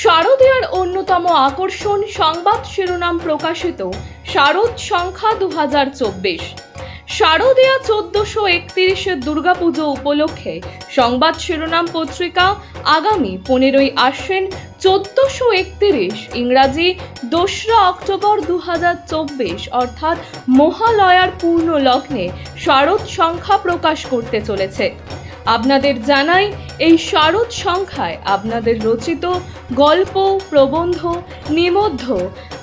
শারদীয়ার অন্যতম আকর্ষণ সংবাদ শিরোনাম প্রকাশিত শারদ সংখ্যা 2024। শারদীয়া 1431 দুর্গাপুজো উপলক্ষে সংবাদ শিরোনাম পত্রিকা আগামী 15ই আশ্বিন 1431 ইংরাজি 2রা অক্টোবর 2024 অর্থাৎ মহালয়ার পূর্ণ লগ্নে শারদ সংখ্যা প্রকাশ করতে চলেছে। আপনাদের জানাই, এই শারদ সংখ্যায় আপনাদের রচিত গল্প, প্রবন্ধ, নিবন্ধ,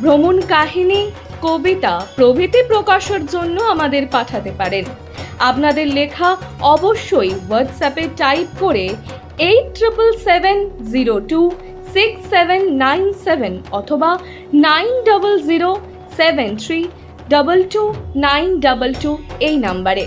ভ্রমণ কাহিনী, কবিতা প্রভৃতি প্রকাশের জন্য আমাদের পাঠাতে পারেন। আপনাদের লেখা অবশ্যই হোয়াটসঅ্যাপে টাইপ করে 87026797 অথবা 9007322922 এই নাম্বারে।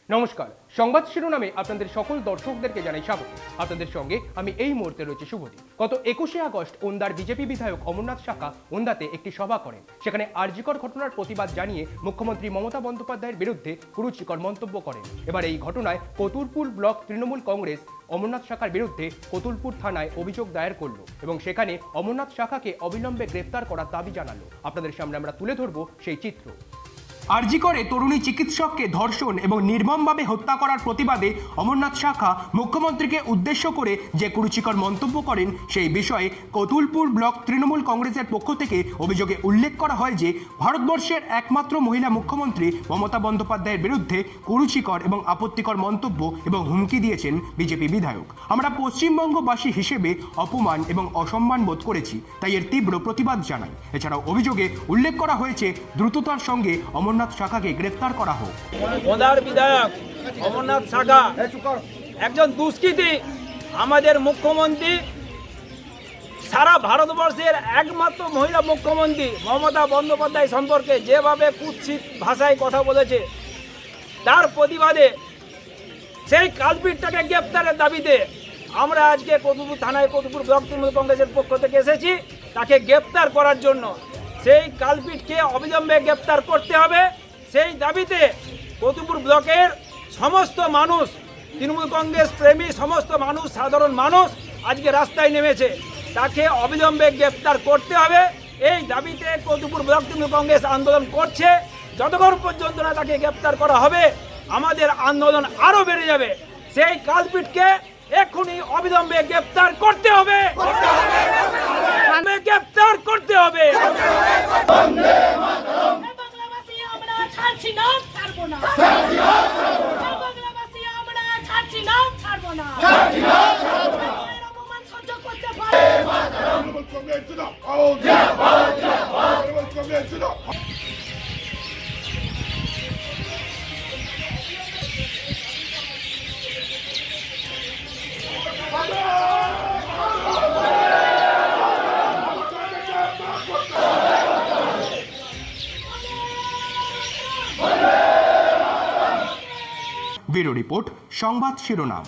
নমস্কার, সংবাদ শিরোনামে আপনাদের সকল দর্শকদেরকে জানাই স্বাগত। আপনাদের সঙ্গে আমি এই মুহূর্তে রয়েছে শুভদীপ। গত 21শে আগস্ট ওন্দার বিজেপি বিধায়ক অমরনাথ শাখা ওন্দাতে একটি সভা করেন। সেখানে আরজিকর ঘটনার প্রতিবাদ জানিয়ে মুখ্যমন্ত্রী মমতা বন্দ্যোপাধ্যায়ের বিরুদ্ধে কুরুচিকর মন্তব্য করেন। এবার এই ঘটনায় কতুলপুর ব্লক তৃণমূল কংগ্রেস অমরনাথ শাখার বিরুদ্ধে কতুলপুর থানায় অভিযোগ দায়ের করল এবং সেখানে অমরনাথ শাখাকে অবিলম্বে গ্রেফতার করার দাবি জানালো। আপনাদের সামনে আমরা তুলে ধরব সেই চিত্র। আরজি করে তরুণী চিকিৎসককে ধর্ষণ এবং নির্মমভাবে হত্যা করার প্রতিবাদে অমরনাথ শাখা মুখ্যমন্ত্রীকে উদ্দেশ্য করে যে কুরুচিকর মন্তব্য করেন, সেই বিষয়ে কতুলপুর ব্লক তৃণমূল কংগ্রেসের পক্ষ থেকে অভিযোগে উল্লেখ করা হয় যে ভারতবর্ষের একমাত্র মহিলা মুখ্যমন্ত্রী মমতা বন্দ্যোপাধ্যায়ের বিরুদ্ধে কুরুচিকর এবং আপত্তিকর মন্তব্য এবং হুমকি দিয়েছেন বিজেপি বিধায়ক। আমরা পশ্চিমবঙ্গবাসী হিসেবে অপমান এবং অসম্মান বোধ করেছি, তাই এর তীব্র প্রতিবাদ জানাই। এছাড়াও অভিযোগে উল্লেখ করা হয়েছে দ্রুততার সঙ্গে অমরনাথ শাখাকে গ্রেফতার করা হোক। ওনার বিধায়ক অমরনাথ শাখা একজন দুষ্কৃতী। আমাদের মুখ্যমন্ত্রী, সারা ভারতবর্ষের একমাত্র মহিলা মুখ্যমন্ত্রী মমতা বন্দ্যোপাধ্যায় সম্পর্কে যেভাবে কুৎসিত ভাষায় কথা বলেছে, তার প্রতিবাদে সেই কালপিটটাকে গ্রেপ্তারের দাবিতে আমরা আজকে কতুলপুর থানায় কতুলপুর ব্লক তৃণমূল কংগ্রেসের পক্ষ থেকে এসেছি তাকে গ্রেপ্তার করার জন্য। সেই কালপিটকে অবিলম্বে গ্রেপ্তার করতে হবে, সেই দাবিতে কতুলপুর ব্লকের সমস্ত মানুষ, তৃণমূল কংগ্রেস প্রেমী সমস্ত মানুষ, সাধারণ মানুষ আজকে রাস্তায় নেমেছে। তাকে অবিলম্বে গ্রেপ্তার করতে হবে, এই দাবিতে কতুলপুর ব্লক তৃণমূল কংগ্রেস আন্দোলন করছে। যতক্ষণ পর্যন্ত না তাকে গ্রেপ্তার করা হবে আমাদের আন্দোলন আরও বেড়ে যাবে। সেই কালপিটকে এখনই অবিলম্বে গ্রেপ্তার করতে হবে, গ্রেপ্তার করতে হবে। ব্যুরো রিপোর্ট, সংবাদ শিরোনাম।